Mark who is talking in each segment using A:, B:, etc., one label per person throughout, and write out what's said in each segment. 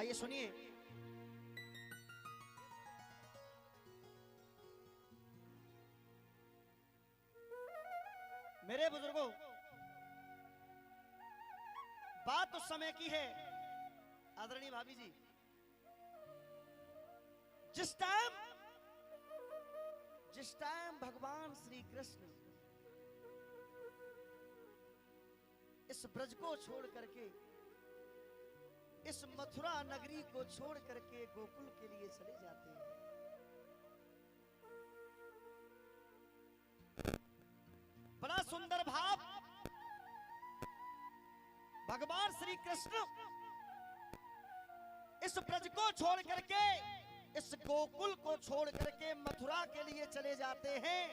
A: आइए सुनिए। मेरे बुजुर्गों, बात उस समय की है आदरणीय भाभी जी, जिस टाइम भगवान श्री कृष्ण इस ब्रज को छोड़ करके, इस मथुरा नगरी को छोड़ करके गोकुल के लिए चले जाते हैं। बड़ा सुंदर भाव भगवान श्री कृष्ण इस ब्रज को छोड़ करके, इस गोकुल को छोड़ करके मथुरा के लिए चले जाते हैं।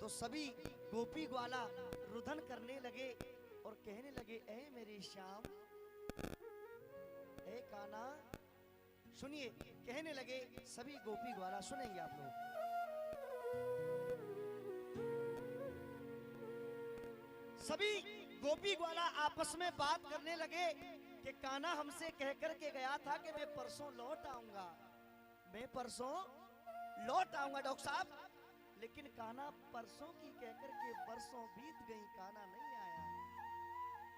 A: तो सभी गोपी ग्वाला रुदन करने लगे और कहने लगे, ऐ मेरे श्याम, ऐ कान्हा। सुनिए, कहने लगे सभी गोपी ग्वाला, सुनेंगे आप लोग। सभी गोपी ग्वाला आपस में बात करने लगे कि कान्हा हमसे कह करके गया था कि मैं परसों लौट आऊंगा, मैं परसों लौट आऊंगा डॉक्टर साहब, लेकिन कान्हा परसों की कहकर के बरसों बीत गई, कान्हा नहीं आया।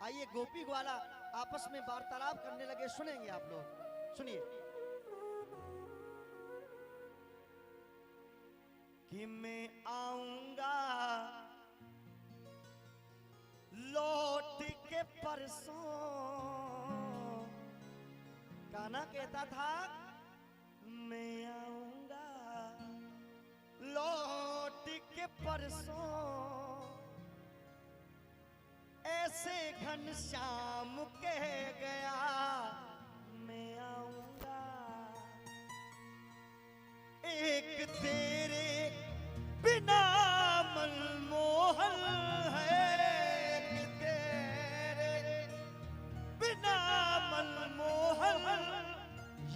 A: आइए गोपी ग्वाला आपस में वार्तालाप करने लगे, सुनेंगे आप लोग, सुनिए। कि मैं आऊंगा लौट के परसों, कान्हा कहता था मैं आऊंगा लौट के परसों, ऐसे घनश्याम कह गया मैं आऊंगा। एक तेरे बिना मनमोहन है, एक तेरे बिना मनमोहन,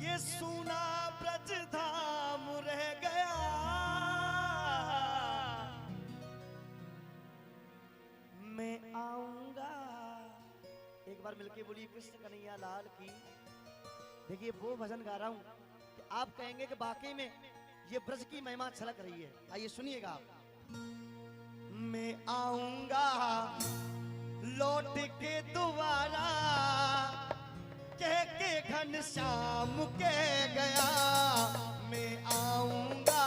A: ये सुना ब्रज धाम रह गया। मैं आऊंगा, एक बार मिलके बोलिए कृष्ण कन्हैया लाल की। देखिए वो भजन गा रहा हूं कि आप कहेंगे कि वाकई में ये ब्रज की महिमा छलक रही है। आइए सुनिएगा आप। मैं आऊंगा लौट के दोबारा, कह के घनश्याम कह गया मैं आऊंगा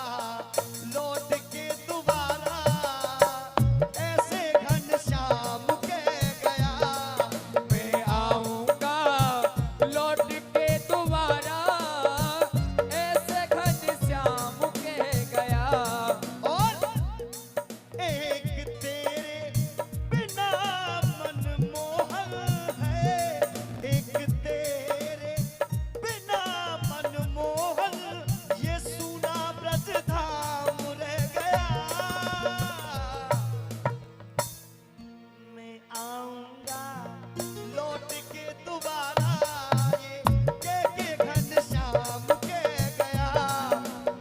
A: लौट के दोबारा, ऐसे घनश्याम कह गया
B: मैं आऊंगा लौट के दोबारा, ऐसे घनश्याम कह गया।
A: और एक तेरे बिना मनमोहन है, एक तेरे बिना मनमोहन, ये सुना ब्रज धाम रह गया। मैं आऊंगा लौट के दोबारा, ये कह के घनश्याम कह गया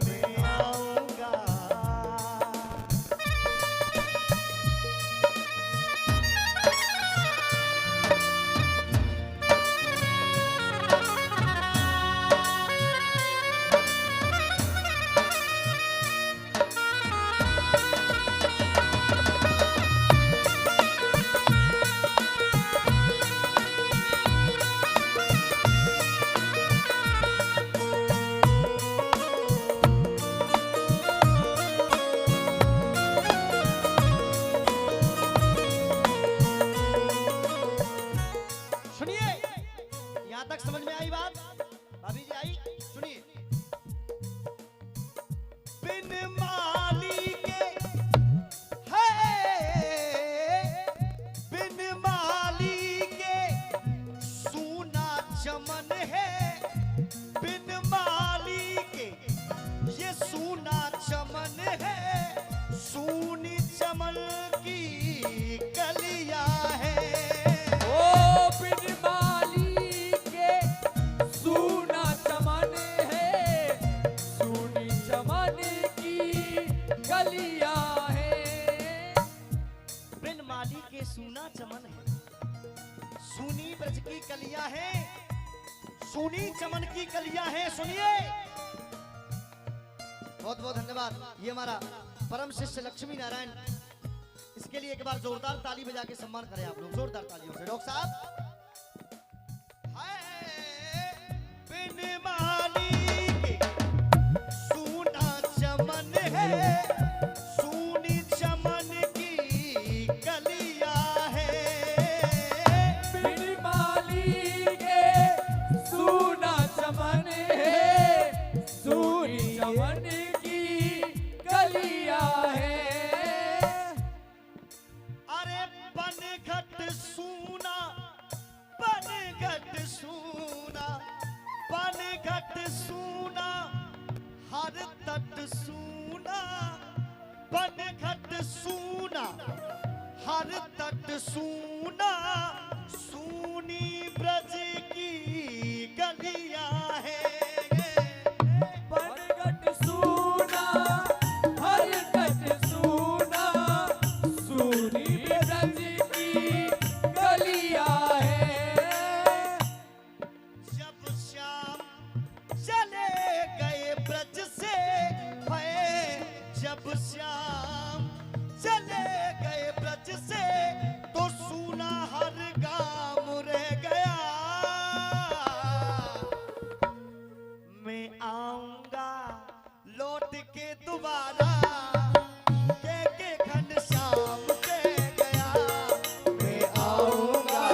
A: मैं आऊंगा। सुनिए, यहां तक समझ में आई बात? भाभी जी आई? सुनिए। बिन माली के है, बिन माली के सूना चमन है, बिन माली के ये सूना चमन है, सूनी चमन की कलियां है।
B: ओ बिन माली के
A: की कलियां हैं, सुनी चमन की कलियां हैं। सुनिए, बहुत बहुत धन्यवाद। ये हमारा परम शिष्य लक्ष्मी नारायण, इसके लिए एक बार जोरदार ताली बजा के सम्मान करें आप लोग, जोरदार तालियों से। डॉक्टर साहब, बिन माली के सूना चमन है, सूनी चमन की कलियां है।
B: बिन माली के सूना चमन है, सूनी चमन की कलियां है।
A: अरे बनघट सूना, बनघट सूना, बनघट सूना, हर तट सूना, बनघट सूना, हर तट सूना, सूनी ब्रज की गलियां है।
B: बनघट सूना, हर तट सूना, सूनी ब्रज की गलियां है।
A: जब श्याम चले गए ब्रज से, है जब श्याम चले गए ब्रज से, तो सूना हर गांव रह गया। मैं आऊंगा लौट के दोबारा, के घनश्याम कह गया। मैं आऊंगा।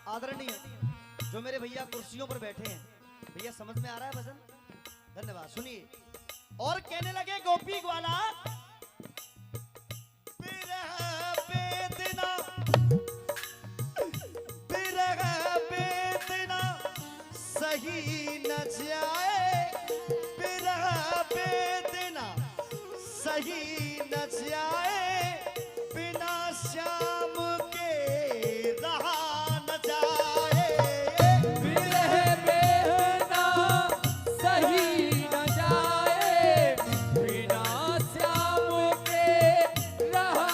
A: आदरणीय जो मेरे भैया कुर्सियों पर बैठे हैं, भैया समझ में आ रहा है भजन? धन्यवाद। सुनिए, और कहने लगे गोपी ग्वाला, बिरह बेदना, बिरह बेदना सही न जाए, बिरह बेदना सही न जाए, बिना श्याम के रहा न जाए।
B: बिरह बेदना सही न जाए, बिना श्याम के रहा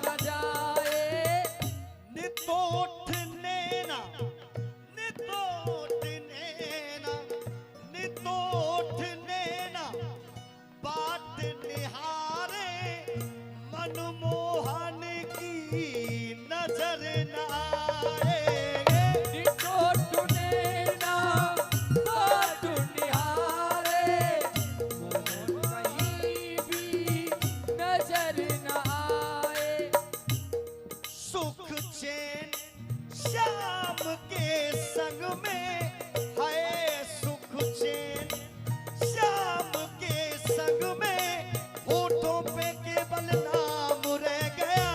B: न जाए।
A: नितोठ नैना, नितोठ नैना, नितोठ नैना, बाट निहारे, मनमोहन की नजर न आए।
B: निठोठ नैना बाट निहारे, मन कहीं भी नजर न आए।
A: सुख चैन श्याम के संग में है, सुख चैन श्याम के संग में, होठों पे केवल नाम रह गया।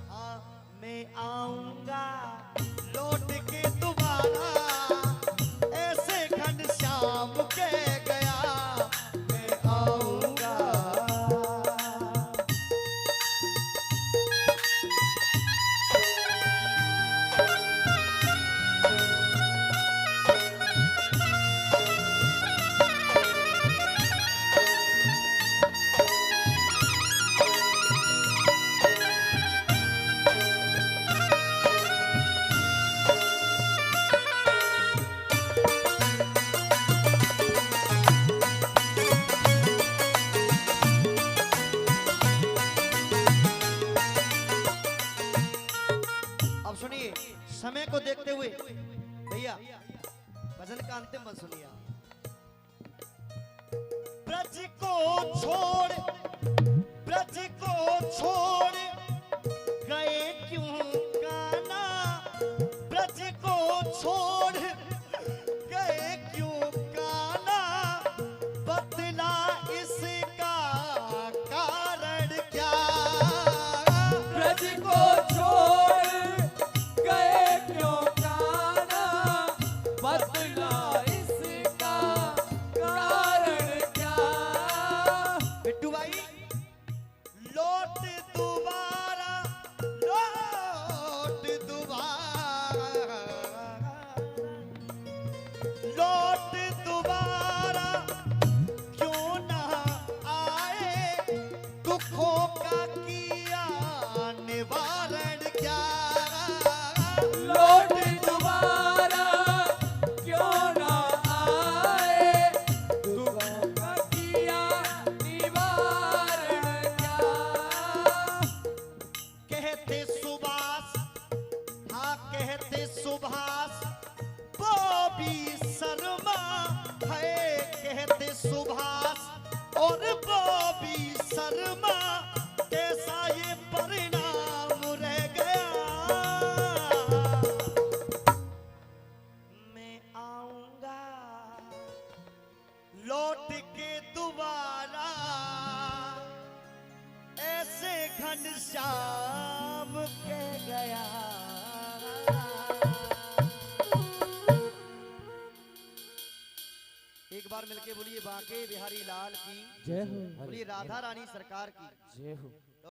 A: हाँ, मैं आऊंगा लौट के दोबारा, ऐसे घनश्याम कह गया। मैं आऊंगा। अब सुनिए, समय को देखते हुए भैया भजन का अंतिम बंद सुनिए आप। ब्रज को छोड़, ब्रज को छोड़ गए क्यों कान्हा, ब्रज को छोड़ गए क्यों कान्हा, बदला इसका दुखों का किया निवारण क्या,
B: लौट दोबारा क्यों ना आए, दुखों का किया निवारण क्या।
A: कहते सुभाष, हाँ कहते सुभाष बॉबी शर्मा है, कहते सुभाष और बॉबी शर्मा, ऐसा ये परिणाम रह गया। मैं आऊंगा लौट के दोबारा, ऐसे घनश्याम कह गया। एक बार मिलके बोलिए बांके बिहारी लाल की
B: जय हो,
A: बोलिए राधा रानी सरकार की
B: जय हो।